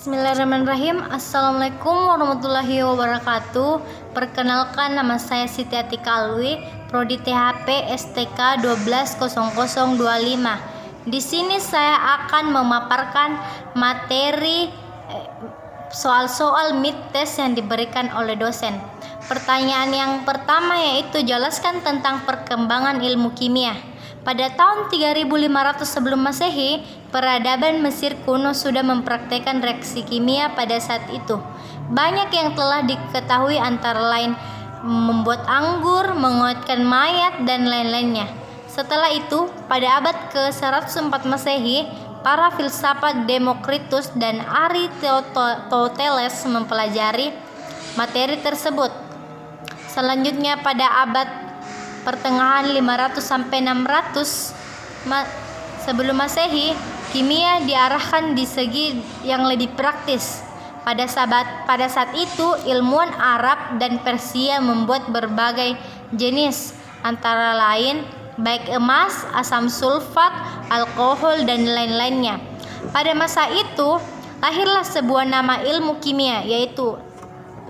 Bismillahirrahmanirrahim. Assalamualaikum warahmatullahi wabarakatuh. Perkenalkan, nama saya Siti Atika Alwi, Prodi THP STK 120025. Di sini saya akan memaparkan materi soal-soal mid test yang diberikan oleh dosen. Pertanyaan yang pertama yaitu jelaskan tentang perkembangan ilmu kimia. Pada tahun 3500 sebelum Masehi, peradaban Mesir kuno sudah mempraktikkan reaksi kimia pada saat itu. Banyak yang telah diketahui antara lain membuat anggur, menguatkan mayat, dan lain-lainnya. Setelah itu, pada abad ke-104 Masehi, para filsafat Demokritus dan Aristoteles mempelajari materi tersebut. Selanjutnya pada abad pertengahan 500 sampai 600 sebelum Masehi, kimia diarahkan di segi yang lebih praktis. Pada saat itu, ilmuwan Arab dan Persia membuat berbagai jenis, antara lain baik emas, asam sulfat, alkohol, dan lain-lainnya. Pada masa itu, lahirlah sebuah nama ilmu kimia, yaitu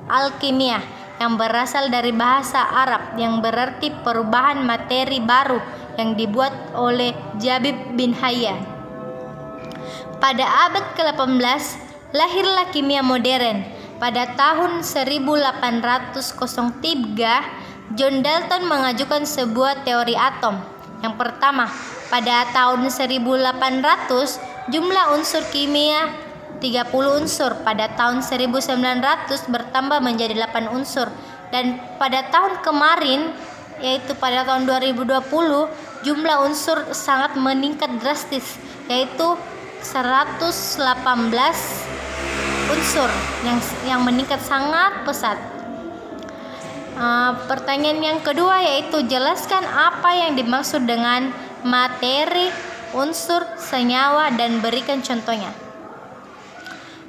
alkimia, yang berasal dari bahasa Arab yang berarti perubahan materi baru yang dibuat oleh Jabib bin Hayyan. Pada abad ke-18 lahirlah kimia modern. Pada tahun 1803 John Dalton mengajukan sebuah teori atom. Yang pertama, pada tahun 1800 jumlah unsur kimia 30 unsur, pada tahun 1900 bertambah menjadi 8 unsur, dan pada tahun kemarin yaitu pada tahun 2020 jumlah unsur sangat meningkat drastis, yaitu 118 unsur yang meningkat sangat pesat. Pertanyaan yang kedua yaitu jelaskan apa yang dimaksud dengan materi, unsur, senyawa, dan berikan contohnya.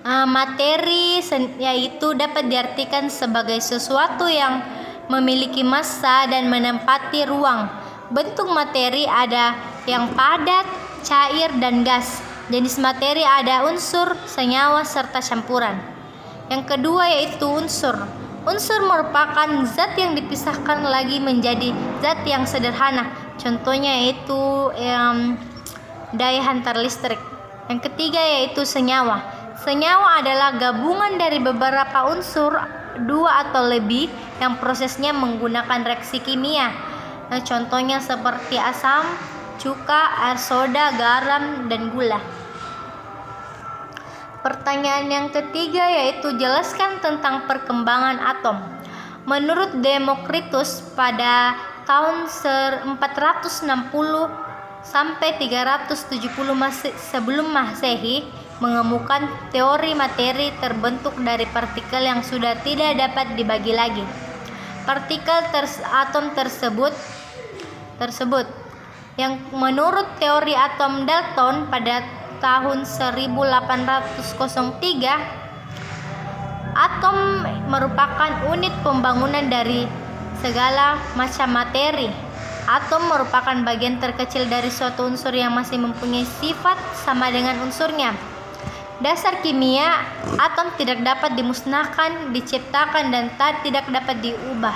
Materi yaitu dapat diartikan sebagai sesuatu yang memiliki massa dan menempati ruang. Bentuk materi ada yang padat, cair, dan gas. Jenis materi ada unsur, senyawa, serta campuran. Yang kedua yaitu unsur. Unsur merupakan zat yang dipisahkan lagi menjadi zat yang sederhana. Contohnya yaitu daya hantar listrik. Yang ketiga yaitu senyawa. Senyawa adalah gabungan dari beberapa unsur, dua atau lebih, yang prosesnya menggunakan reaksi kimia. Contohnya seperti asam, cuka, air soda, garam, dan gula. Pertanyaan yang ketiga yaitu jelaskan tentang perkembangan atom. Menurut Demokritus, pada tahun 460 sampai 370 sebelum Masehi mengemukakan teori materi terbentuk dari partikel yang sudah tidak dapat dibagi lagi. Partikel atom tersebut yang menurut teori atom Dalton pada tahun 1803, atom merupakan unit pembangunan dari segala macam materi. Atom merupakan bagian terkecil dari suatu unsur yang masih mempunyai sifat sama dengan unsurnya. Dasar kimia, atom tidak dapat dimusnahkan, diciptakan, dan tidak dapat diubah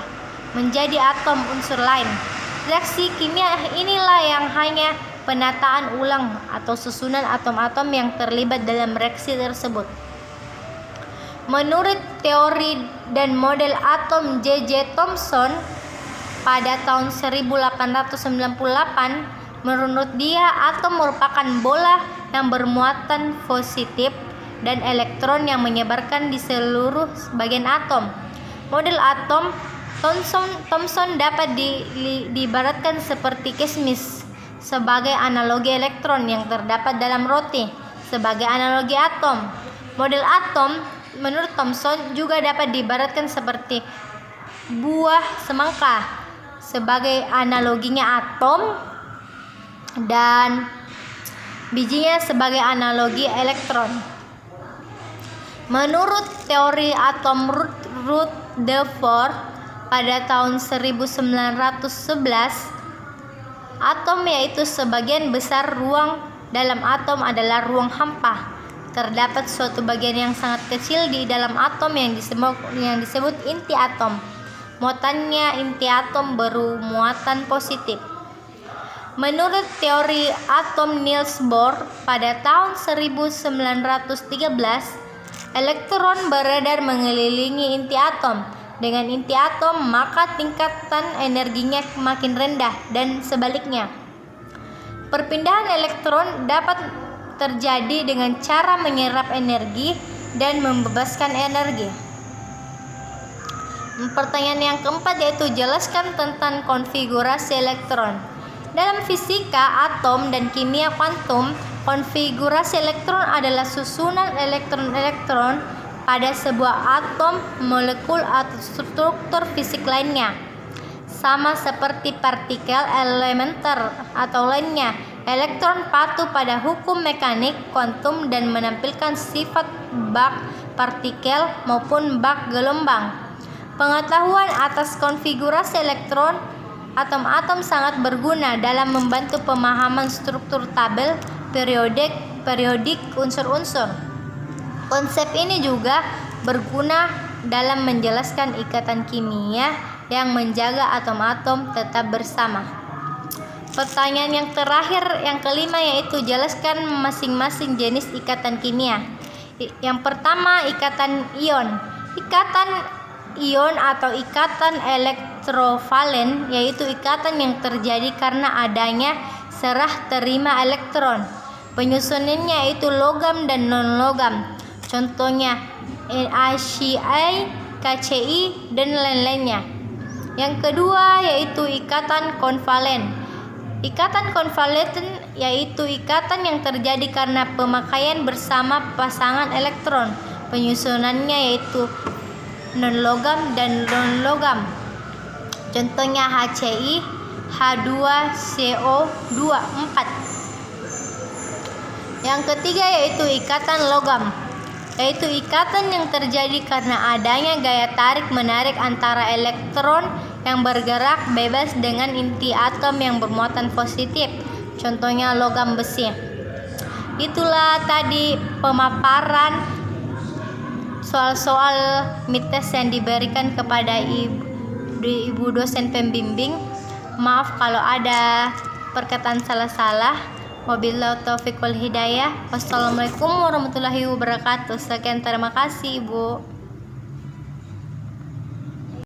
menjadi atom unsur lain. Reaksi kimia inilah yang hanya penataan ulang atau susunan atom-atom yang terlibat dalam reaksi tersebut. Menurut teori dan model atom J.J. Thomson pada tahun 1898, menurut dia atom merupakan bola yang bermuatan positif dan elektron yang menyebarkan di seluruh bagian atom. Model atom Thomson dapat diibaratkan seperti kismis sebagai analogi elektron yang terdapat dalam roti sebagai analogi atom. Model atom menurut Thomson juga dapat diibaratkan seperti buah semangka sebagai analoginya atom dan bijinya sebagai analogi elektron. Menurut teori atom Rutherford pada tahun 1911, atom yaitu sebagian besar ruang dalam atom adalah ruang hampa. terdapat suatu bagian yang sangat kecil di dalam atom yang disebut inti atom. Muatannya inti atom bermuatan positif. Menurut teori atom Niels Bohr, pada tahun 1913, elektron beredar mengelilingi inti atom. Dengan inti atom, maka tingkatan energinya makin rendah dan sebaliknya. Perpindahan elektron dapat terjadi dengan cara menyerap energi dan membebaskan energi. Pertanyaan yang keempat yaitu jelaskan tentang konfigurasi elektron. Dalam fisika atom dan kimia kuantum, konfigurasi elektron adalah susunan elektron-elektron pada sebuah atom, molekul atau struktur fisik lainnya. Sama seperti partikel elementer atau lainnya, elektron patuh pada hukum mekanik kuantum dan menampilkan sifat bak partikel maupun bak gelombang. Pengetahuan atas konfigurasi elektron atom-atom sangat berguna dalam membantu pemahaman struktur tabel periodik unsur-unsur. Konsep ini juga berguna dalam menjelaskan ikatan kimia yang menjaga atom-atom tetap bersama. Pertanyaan yang terakhir, yang kelima, yaitu jelaskan masing-masing jenis ikatan kimia. Yang pertama, ikatan ion. Ikatan ion atau ikatan elektrovalen yaitu ikatan yang terjadi karena adanya serah terima elektron. Penyusunannya yaitu logam dan non-logam. Contohnya NaCl, KCl, dan lain-lainnya. Yang kedua yaitu ikatan konvalen. Ikatan konvalen yaitu ikatan yang terjadi karena pemakaian bersama pasangan elektron. Penyusunannya yaitu non-logam dan non-logam. Contohnya HCl, H2CO2, 4. Yang ketiga yaitu ikatan logam, yaitu ikatan yang terjadi karena adanya gaya tarik-menarik antara elektron yang bergerak bebas dengan inti atom yang bermuatan positif. Contohnya logam besi. Itulah tadi pemaparan soal-soal mites yang diberikan kepada ibu dosen pembimbing. Maaf kalau ada perkataan salah-salah. Wabillahi taufiq wal hidayah. Wassalamualaikum warahmatullahi wabarakatuh. Sekian, terima kasih Ibu.